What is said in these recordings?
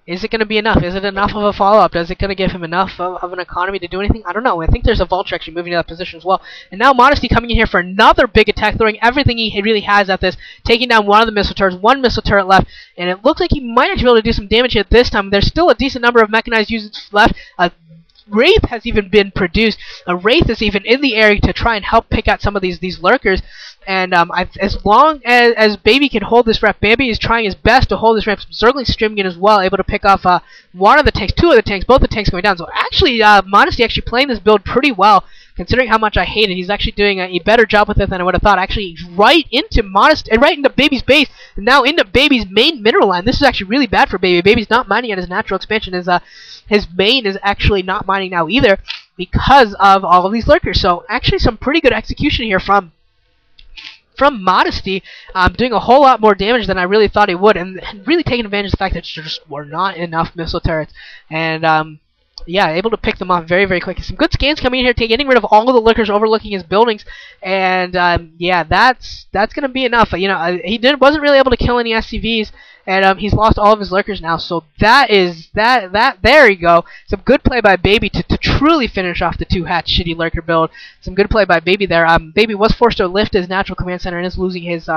Is it going to be enough? Is it enough of a follow-up? Is it going to give him enough of an economy to do anything? I don't know. I think there's a Vulture actually moving to that position as well. And now Modesty coming in here for another big attack, throwing everything he really has at this, taking down one of the missile turrets, one missile turret left, and it looks like he might actually be able to do some damage here this time. There's still a decent number of mechanized users left. Wraith has even been produced. A Wraith is even in the area to try and help pick out some of these lurkers. And as long as Baby can hold this rep, Baby is trying his best to hold this rep. Zergling's streaming in as well, able to pick off one of the tanks, two of the tanks, both the tanks going down. So actually, Modesty actually playing this build pretty well, considering how much I hate it. He's actually doing a better job with it than I would have thought. Actually, right into Modesty and right into Baby's base, and now into Baby's main mineral line. This is actually really bad for Baby. Baby's not mining at his natural expansion. His main is actually not mining now either because of all of these lurkers. So actually, some pretty good execution here from Modesty, doing a whole lot more damage than I really thought he would, and really taking advantage of the fact that there just were not enough missile turrets. And yeah, able to pick them off very, very quickly. Some good scans coming in here, getting rid of all of the lurkers overlooking his buildings, and yeah, that's gonna be enough. You know, wasn't really able to kill any SCVs, and he's lost all of his lurkers now. So that is that. There you go. Some good play by Baby to truly finish off the 2-hatch shitty lurker build. Some good play by Baby there. Baby was forced to lift his natural command center and is losing his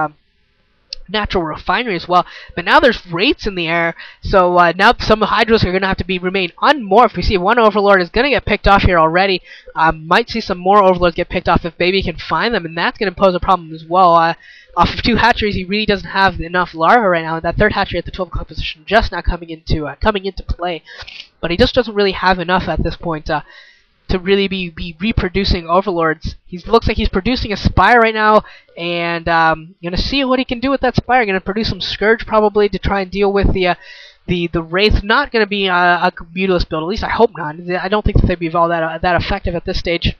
natural refinery as well, but now there's Wraiths in the air, so now some Hydras are going to have to remain unmorphed. We see one Overlord is going to get picked off here already. Might see some more Overlords get picked off if Baby can find them, and that's going to pose a problem as well. Off of 2 hatcheries, he really doesn't have enough larvae right now. That 3rd hatchery at the 12 o'clock position just now coming into play, but he just doesn't really have enough at this point to really be reproducing Overlords. He looks like he's producing a Spire right now, and gonna see what he can do with that Spire. Gonna produce some Scourge probably to try and deal with the Wraith. Not gonna be a Mutilus build. At least I hope not. I don't think that they'd be all that effective at this stage.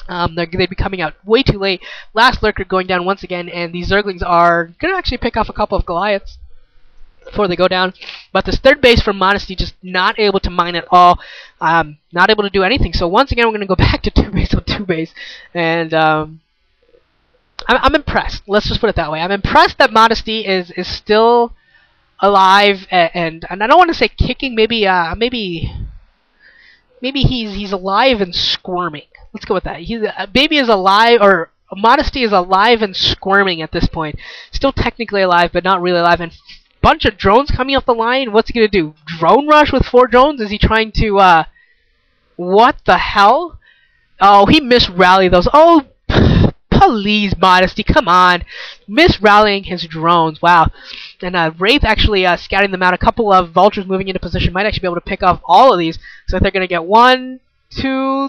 They'd be coming out way too late. Last Lurker going down once again, and these Zerglings are gonna actually pick off a couple of Goliaths before they go down. But this 3rd base from Modesty just not able to mine at all, not able to do anything. So once again, we're going to go back to 2 base on 2 base, and I'm impressed. Let's just put it that way. I'm impressed that Modesty is still alive, and I don't want to say kicking. Maybe he's alive and squirming. Let's go with that. Baby is alive, or Modesty is alive and squirming at this point. Still technically alive, but not really alive. And bunch of drones coming off the line. What's he gonna do? Drone rush with 4 drones? Is he trying to what the hell? Oh, he misrallied those. Oh, please, Modesty, come on. Misrallying his drones. Wow. And Wraith actually scouting them out. A couple of Vultures moving into position might actually be able to pick off all of these. So they're gonna get 1, 2,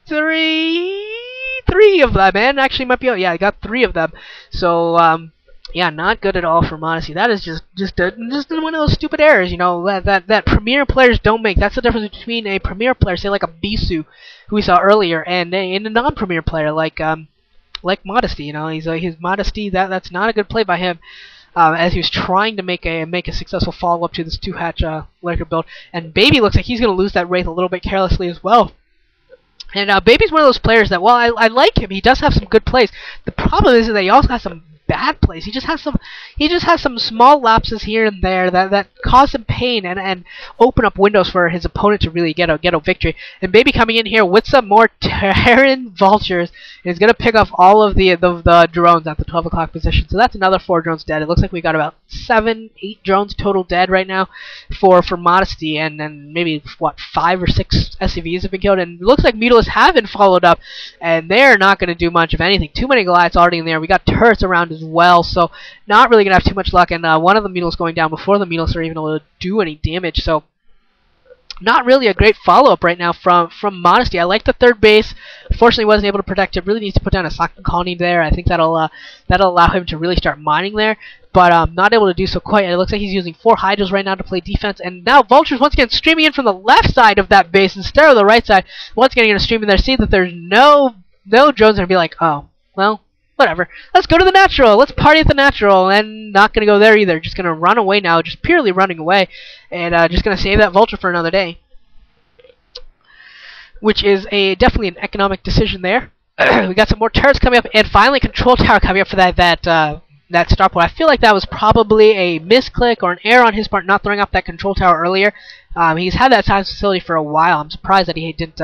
3 of them. And actually might be, yeah, I got 3 of them. So yeah, not good at all for Modesty. That is just one of those stupid errors, you know, that premier players don't make. That's the difference between a premier player, say like a Bisu, who we saw earlier, and a non-premier player like Modesty. You know, his Modesty. That's not a good play by him, as he was trying to make a successful follow-up to this 2-hatch lurker build. And Baby looks like he's going to lose that Wraith a little bit carelessly as well. And Baby's one of those players that, while I like him, he does have some good plays. The problem is that he also has some bad plays. He just has some small lapses here and there that cause him pain and open up windows for his opponent to really get a victory. And Baby coming in here with some more Terran Vultures is gonna pick off all of the drones at the 12 o'clock position. So that's another 4 drones dead. It looks like we got about 7, 8 drones total dead right now for Modesty, and then maybe what, 5 or 6 SCVs have been killed. And it looks like Mutilus have been followed up, and they're not gonna do much of anything. Too many Goliaths already in there. We got turrets around as well, so not really gonna have too much luck. And one of the Mutilus going down before the Mutilus are even able to do any damage. So not really a great follow-up right now from Modesty. I like the 3rd base. Unfortunately, wasn't able to protect it. Really needs to put down a Slackman colony there. I think that'll allow him to really start mining there. But not able to do so quite. It looks like he's using 4 Hydras right now to play defense. And now Vultures once again streaming in from the left side of that base instead of the right side. Once again, going to stream in there. See that there's no drones, and be like, oh, well, whatever. Let's go to the natural. Let's party at the natural. And not going to go there either. Just going to run away now. Just purely running away. And just going to save that Vulture for another day. Which is definitely an economic decision there. We got some more turrets coming up. And finally, Control Tower coming up for that that starport. I feel like that was probably a misclick or an error on his part, not throwing up that control tower earlier. He's had that science facility for a while. I'm surprised that he didn't.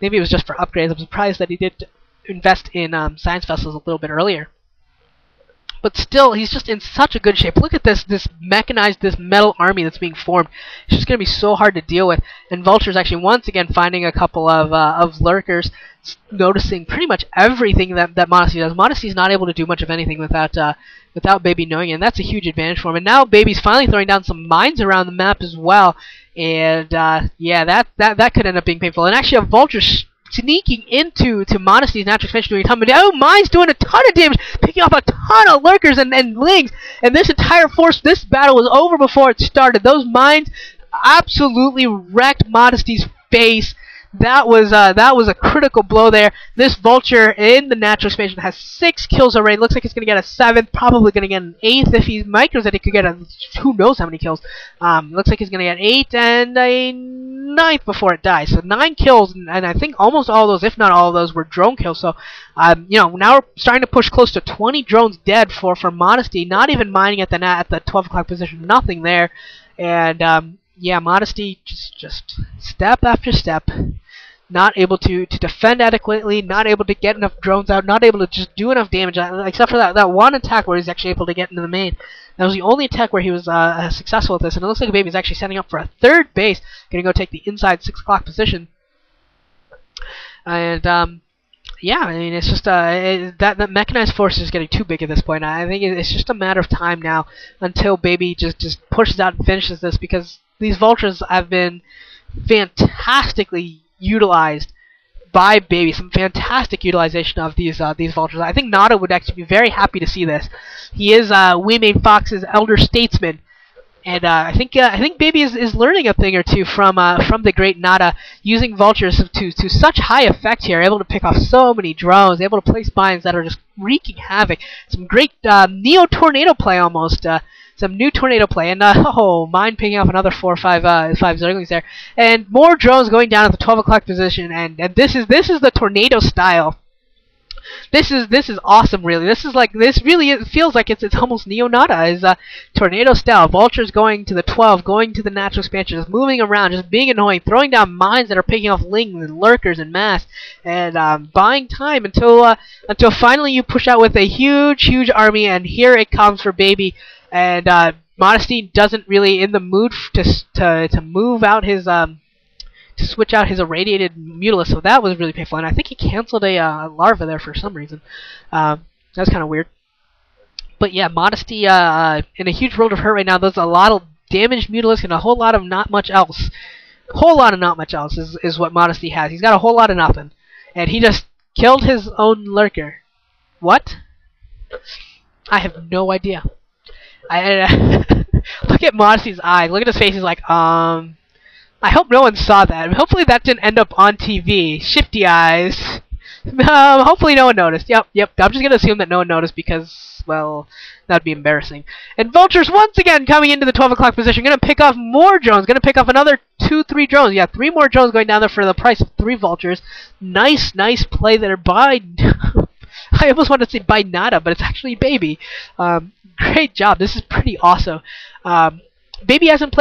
Maybe it was just for upgrades. I'm surprised that he did invest in science vessels a little bit earlier. But still, he's just in such a good shape. Look at this mechanized, this metal army that's being formed. It's just going to be so hard to deal with. And Vulture's actually once again finding a couple of lurkers, noticing pretty much everything that Modesty does. Modesty's not able to do much of anything without Baby knowing it, and that's a huge advantage for him. And now Baby's finally throwing down some mines around the map as well. And yeah, that could end up being painful. And actually, a Vulture sneaking into Modesty's natural expansion doing a ton of damage. Oh, mine's doing a ton of damage, picking off a ton of lurkers and lings. And this entire force, this battle was over before it started. Those mines absolutely wrecked Modesty's face. That was a critical blow there. This Vulture in the natural expansion has 6 kills already. Looks like he's going to get a 7th, probably going to get an 8th if he micros it. He could get a who knows how many kills. Looks like he's going to get 8 and a 9th before it dies. So 9 kills, and I think almost all of those, if not all of those, were drone kills. So you know, now we're starting to push close to 20 drones dead for Modesty. Not even mining at the 12 o'clock position. Nothing there, and yeah, Modesty just step after step. Not able to defend adequately, not able to get enough drones out, not able to just do enough damage, except for that one attack where he's actually able to get into the main. That was the only attack where he was successful with this, and it looks like Baby's actually setting up for a 3rd base, going to go take the inside 6 o'clock position. And yeah, I mean, it's just that mechanized force is getting too big at this point. I think it's just a matter of time now until Baby just pushes out and finishes this, because these Vultures have been fantastically utilized by Baby. Some fantastic utilization of these Vultures. I think Nada would actually be very happy to see this. He is Waymain Fox's elder statesman, and I think Baby is learning a thing or two from the great Nada, using Vultures to such high effect here, able to pick off so many drones, able to place mines that are just wreaking havoc. Some great Neo Tornado play almost. Some new tornado play, and oh, mine picking off another 4 or 5 Zerglings there, and more drones going down at the 12 o'clock position, and this is the tornado style. This is awesome, really. This really it feels like it's almost Neo Nada is tornado style. Vultures going to the 12, going to the natural expansion, just moving around, just being annoying, throwing down mines that are picking off lings and lurkers and mass, and buying time until finally you push out with a huge army, and here it comes for Baby. And Modesty doesn't really in the mood to move out his to switch out his irradiated Mutalisk, so that was really painful. And I think he canceled a larva there for some reason. That's kind of weird. But yeah, Modesty in a huge world of hurt right now. There's a lot of damaged Mutalisk and a whole lot of not much else. Whole lot of not much else is what Modesty has. He's got a whole lot of nothing, and he just killed his own lurker. What? I have no idea. Look at Modesty's eyes. Look at his face. He's like, I hope no one saw that. Hopefully that didn't end up on TV. Shifty eyes. Hopefully no one noticed. Yep. I'm just gonna assume that no one noticed because, well, that'd be embarrassing. And Vultures once again coming into the 12 o'clock position. Gonna pick off more drones. Gonna pick off another 2-3 drones. Yeah, 3 more drones going down there for the price of 3 Vultures. Nice play there by... I almost wanted to say by Nada, but it's actually Baby. Great job. This is pretty awesome. Baby hasn't played